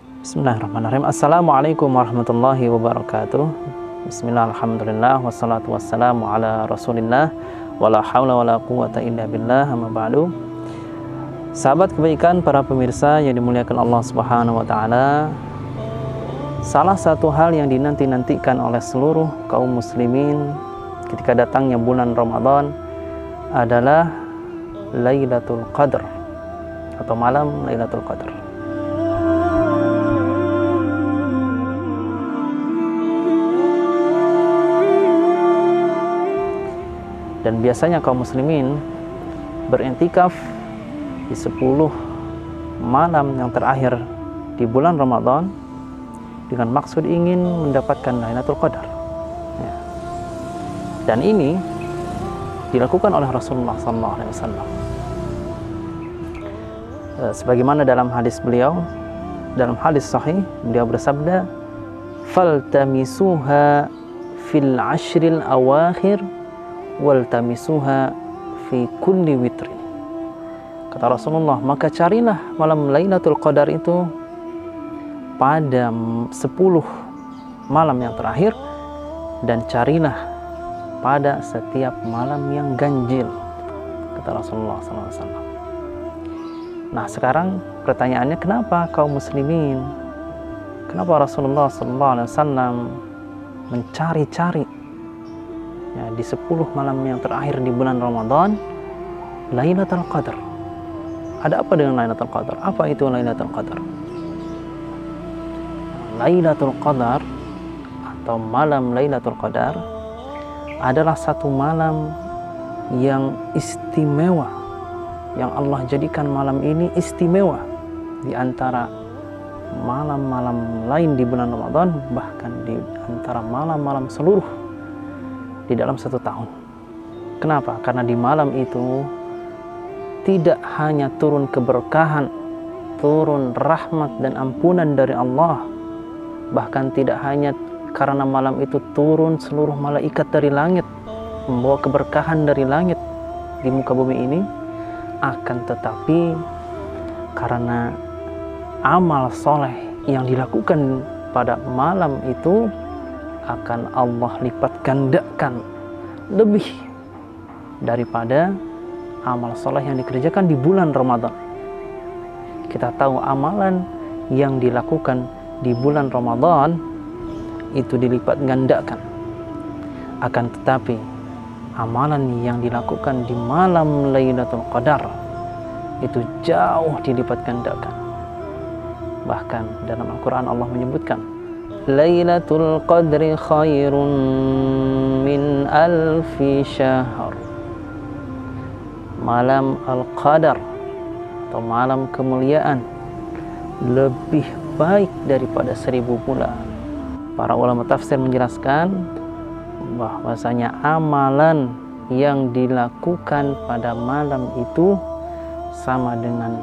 Bismillahirrahmanirrahim. Assalamualaikum warahmatullahi wabarakatuh. Bismillah, alhamdulillah, wassalatu wassalamu ala rasulillah, wala hawla wala quwata illa billah, amma ba'du. Sahabat kebaikan, para pemirsa yang dimuliakan Allah Subhanahu wa taala, salah satu hal yang dinanti-nantikan oleh seluruh kaum muslimin ketika datangnya bulan Ramadan adalah Lailatul Qadar atau malam Lailatul Qadar. Dan biasanya kaum muslimin beriktikaf di 10 malam yang terakhir di bulan Ramadan dengan maksud ingin mendapatkan Lailatul Qadar. Ya. Dan ini dilakukan oleh Rasulullah SAW. Sebagaimana dalam hadis beliau, dalam hadis sahih, beliau bersabda, "Faltamisuha fil ashril awakhir waltamisuha fi kulli witrin." Kata Rasulullah, maka carilah malam Lailatul Qadar itu pada 10 malam yang terakhir, dan carilah pada setiap malam yang ganjil, kata Rasulullah SAW. Nah, sekarang pertanyaannya, kenapa kaum muslimin, kenapa Rasulullah SAW mencari-cari ya, di 10 malam yang terakhir di bulan Ramadan Lailatul Qadar? Ada apa dengan Lailatul Qadar? Apa itu Lailatul Qadar? Lailatul Qadar atau malam Lailatul Qadar adalah satu malam yang istimewa, yang Allah jadikan malam ini istimewa di antara malam-malam lain di bulan Ramadan, bahkan di antara malam-malam seluruh di dalam satu tahun. Kenapa? Karena di malam itu tidak hanya turun keberkahan, turun rahmat dan ampunan dari Allah, bahkan tidak hanya karena malam itu turun seluruh malaikat dari langit membawa keberkahan dari langit di muka bumi ini, akan tetapi karena amal soleh yang dilakukan pada malam itu akan Allah lipat gandakan lebih daripada amal soleh yang dikerjakan di bulan Ramadan. Kita tahu amalan yang dilakukan di bulan Ramadan itu dilipat gandakan, akan tetapi amalan yang dilakukan di malam Lailatul Qadar itu jauh dilipat gandakan. Bahkan dalam Al-Quran Allah menyebutkan, Lailatul Qadri khairun min alfi syahr. Malam Al-Qadar atau malam kemuliaan lebih baik daripada 1000 bulan. Para ulama tafsir menjelaskan bahwasanya amalan yang dilakukan pada malam itu sama dengan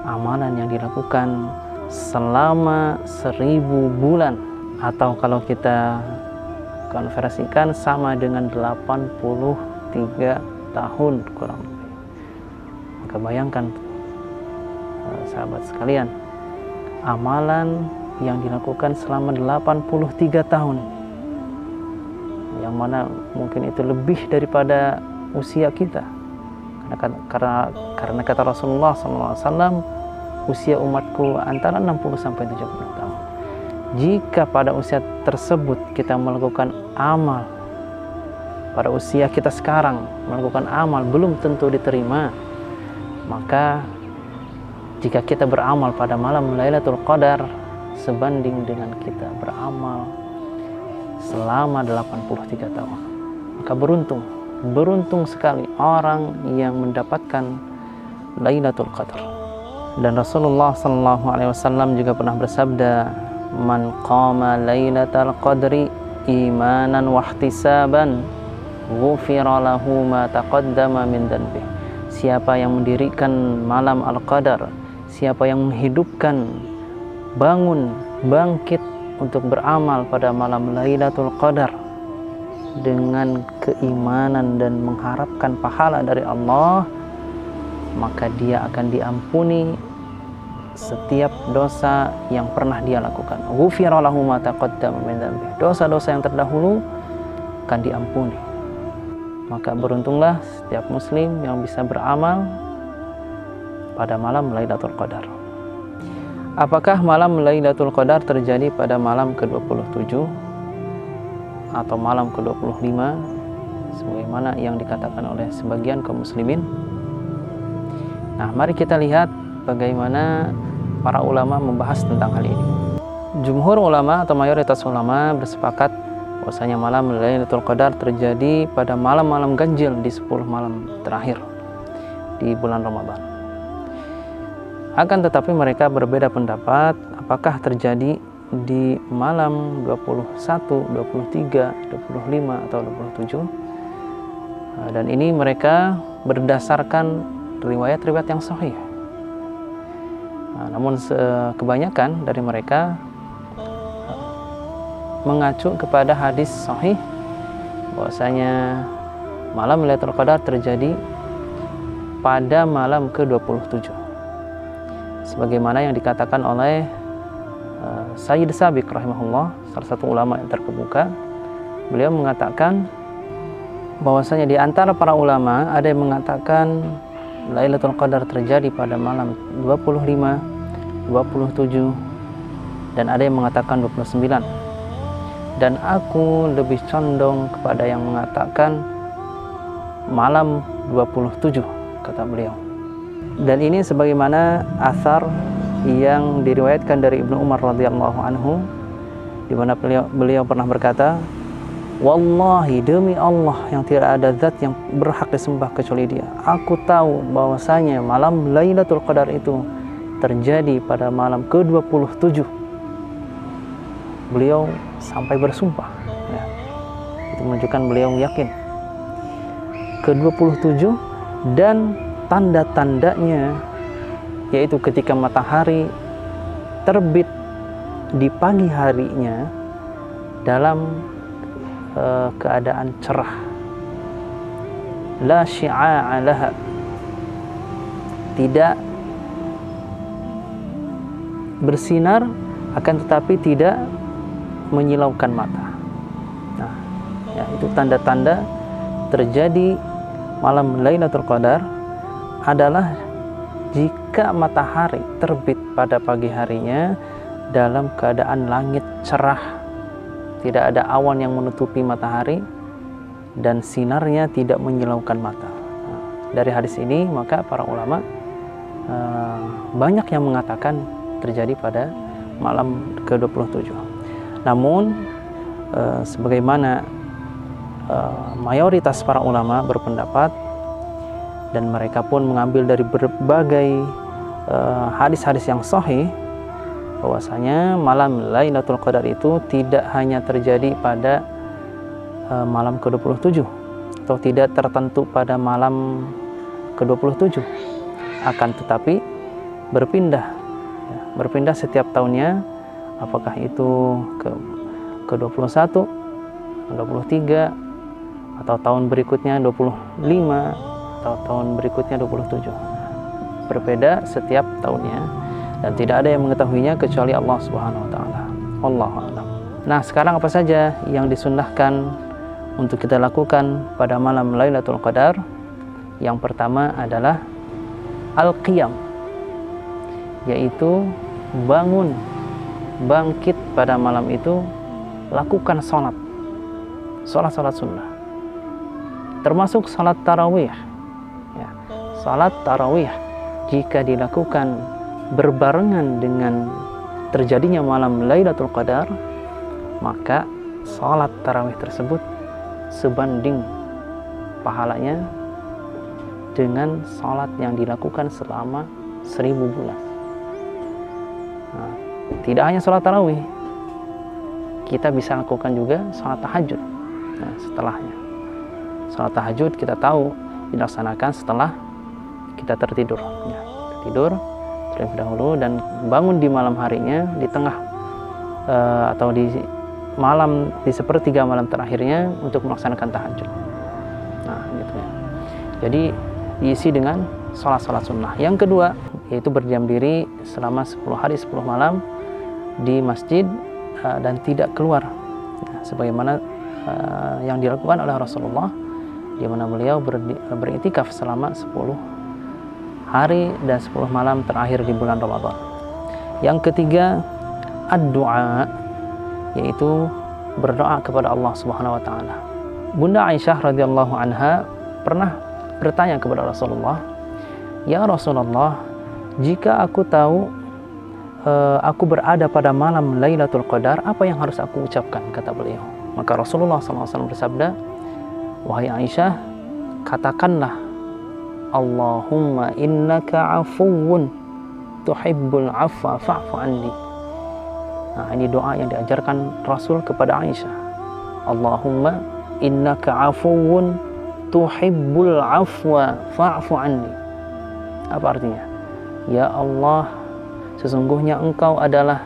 amalan yang dilakukan selama 1000 bulan, atau kalau kita konversikan sama dengan 83 tahun kurang lebih. Maka bayangkan sahabat sekalian, amalan yang dilakukan selama 83 tahun, yang mana mungkin itu lebih daripada usia kita, karena kata Rasulullah SAW, usia umatku antara 60 sampai 70 tahun. Jika pada usia tersebut kita melakukan amal, pada usia kita sekarang melakukan amal belum tentu diterima, maka jika kita beramal pada malam Lailatul Qadar sebanding dengan kita beramal selama 83 tahun, maka beruntung sekali orang yang mendapatkan Lailatul Qadar. Dan Rasulullah SAW juga pernah bersabda, "Man qama Lailatul Qadri imanan wa ihtisaban, ghufira lahu ma taqaddama min dhanbi." Siapa yang mendirikan malam Al-Qadar, siapa yang menghidupkan, bangkit untuk beramal pada malam Lailatul Qadar dengan keimanan dan mengharapkan pahala dari Allah, maka dia akan diampuni setiap dosa yang pernah dia lakukan. Ghufira lahu ma taqaddama min dzambi. Dosa-dosa yang terdahulu akan diampuni. Maka beruntunglah setiap muslim yang bisa beramal pada malam Lailatul Qadar. Apakah malam Lailatul Qadar terjadi pada malam ke-27 atau malam ke-25 sebagaimana yang dikatakan oleh sebagian kaum muslimin? Nah, mari kita lihat bagaimana para ulama membahas tentang hal ini. Jumhur ulama atau mayoritas ulama bersepakat bahwasanya malam Lailatul Qadar terjadi pada malam-malam ganjil di 10 malam terakhir di bulan Ramadan. Akan tetapi mereka berbeda pendapat apakah terjadi di malam 21, 23, 25 atau 27. Dan ini mereka berdasarkan riwayat-riwayat yang sahih. Namun kebanyakan dari mereka mengacu kepada hadis sahih bahwasanya malam Lailatul Qadar terjadi pada malam ke-27. Sebagaimana yang dikatakan oleh Sayyid Sabiq rahimahullah, salah satu ulama yang terkemuka. Beliau mengatakan bahwasanya di antara para ulama ada yang mengatakan Lailatul Qadar terjadi pada malam 25, 27, dan ada yang mengatakan 29. Dan aku lebih condong kepada yang mengatakan malam 27, kata beliau. Dan ini sebagaimana athar yang diriwayatkan dari Ibnu Umar radhiyallahu anhu, di mana beliau pernah berkata, wallahi, demi Allah yang tidak ada zat yang berhak disembah kecuali Dia, aku tahu bahwasanya malam Lailatul Qadar itu terjadi pada malam ke-27. Beliau sampai bersumpah, ya. Itu menunjukkan beliau yakin. Ke-27 dan tanda-tandanya yaitu ketika matahari terbit di pagi harinya dalam keadaan cerah, la syi'a laha, tidak bersinar akan tetapi tidak menyilaukan mata. Nah, ya, itu tanda-tanda terjadi malam Lailatul Qadar adalah jika matahari terbit pada pagi harinya dalam keadaan langit cerah, tidak ada awan yang menutupi matahari, dan sinarnya tidak menyilaukan mata. Nah, dari hadis ini maka para ulama banyak yang mengatakan terjadi pada malam ke-27. Namun sebagaimana mayoritas para ulama berpendapat, dan mereka pun mengambil dari berbagai hadis-hadis yang sahih, bahwasanya malam Lailatul Qadar itu tidak hanya terjadi pada malam ke-27 atau tidak tertentu pada malam ke-27, akan tetapi berpindah setiap tahunnya, apakah itu ke-21, 23, atau tahun berikutnya 25, atau tahun berikutnya 27. Berbeda setiap tahunnya, dan tidak ada yang mengetahuinya kecuali Allah Subhanahu wa taala. Wallahu a'lam. Nah, sekarang apa saja yang disunnahkan untuk kita lakukan pada malam Lailatul Qadar? Yang pertama adalah al-qiyam, yaitu bangkit pada malam itu, lakukan salat sunnah, termasuk salat tarawih. Ya, salat tarawih jika dilakukan berbarengan dengan terjadinya malam Lailatul Qadar, maka salat tarawih tersebut sebanding pahalanya dengan salat yang dilakukan selama 1000 bulan. Nah, tidak hanya salat tarawih, kita bisa lakukan juga salat tahajud. Nah, setelahnya salat tahajud kita tahu dilaksanakan setelah kita tertidur, ya, tidur terlebih dahulu dan bangun di malam harinya, di tengah atau di sepertiga malam terakhirnya untuk melaksanakan tahajud. Nah, gitu ya. Jadi diisi dengan salat sunnah. Yang kedua, yaitu berdiam diri selama 10 hari 10 malam di masjid dan tidak keluar, sebagaimana yang dilakukan oleh Rasulullah, di mana beliau beriktikaf selama 10 hari dan 10 malam terakhir di bulan Ramadan. Yang ketiga, ad-du'a, yaitu berdoa kepada Allah Subhanahu wa taala. Bunda Aisyah radhiyallahu anha pernah bertanya kepada Rasulullah, "Ya Rasulullah, jika aku tahu aku berada pada malam Lailatul Qadar, apa yang harus aku ucapkan?" kata beliau. Maka Rasulullah SAW bersabda, "Wahai Aisyah, katakanlah, Allahumma innaka afuwun tuhibbul afwa fa'fu anni." Nah, ini doa yang diajarkan Rasul kepada Aisyah. Allahumma innaka afuwun tuhibbul afwa fa'fu anni. Apa artinya? Ya Allah, sesungguhnya Engkau adalah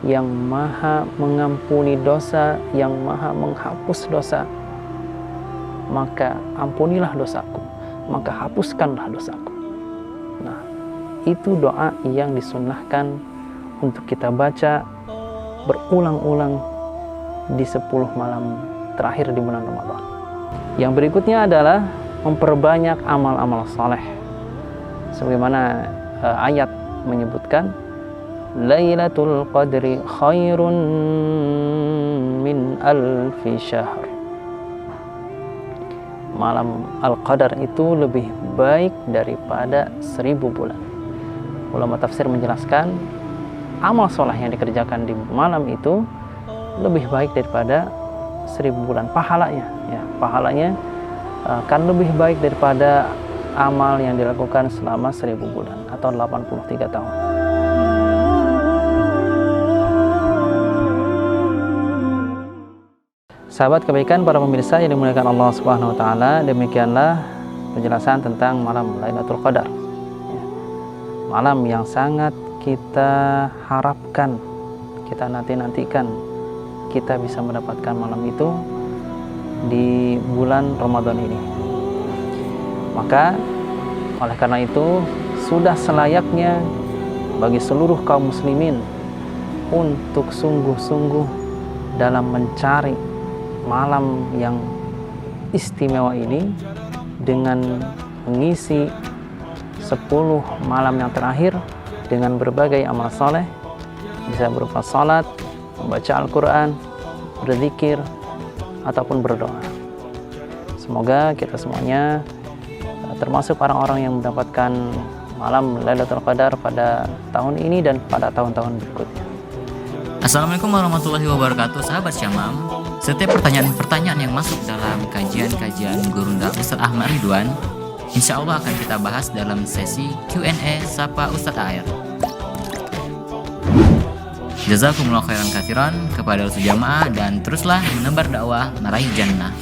yang maha mengampuni dosa, yang maha menghapus dosa. Maka ampunilah dosaku, maka hapuskanlah dosaku. Nah, itu doa yang disunnahkan untuk kita baca berulang-ulang di 10 malam terakhir di bulan Ramadan. Yang berikutnya adalah memperbanyak amal-amal saleh. Sebagaimana ayat menyebutkan, Lailatul Qadri khairun min alfi syahr. Malam Al-Qadar itu lebih baik daripada 1000 bulan. Ulama tafsir menjelaskan, amal soleh yang dikerjakan di malam itu lebih baik daripada 1000 bulan. Pahalanya akan lebih baik daripada amal yang dilakukan selama 1000 bulan atau 83 tahun. Sahabat kebaikan, para pemirsa yang dimuliakan Allah Subhanahu wa taala, demikianlah penjelasan tentang malam Lailatul Qadar. Malam yang sangat kita harapkan, kita nantikan kita bisa mendapatkan malam itu di bulan Ramadan ini. Maka oleh karena itu sudah selayaknya bagi seluruh kaum muslimin untuk sungguh-sungguh dalam mencari malam yang istimewa ini dengan mengisi 10 malam yang terakhir dengan berbagai amal soleh, bisa berupa salat, membaca Al-Quran, berzikir, ataupun berdoa. Semoga kita semuanya termasuk orang-orang yang mendapatkan malam Lailatul Qadar pada tahun ini dan pada tahun-tahun berikutnya. Assalamualaikum warahmatullahi wabarakatuh, sahabat Syamam. Setiap pertanyaan-pertanyaan yang masuk dalam kajian-kajian Gurunda Ustadz Ahmad Ridwan, insya Allah akan kita bahas dalam sesi Q&A Sapa Ustadz Air. Jazakumullah khairan katsiran kepada seluruh jamaah dan teruslah menebar dakwah meraih jannah.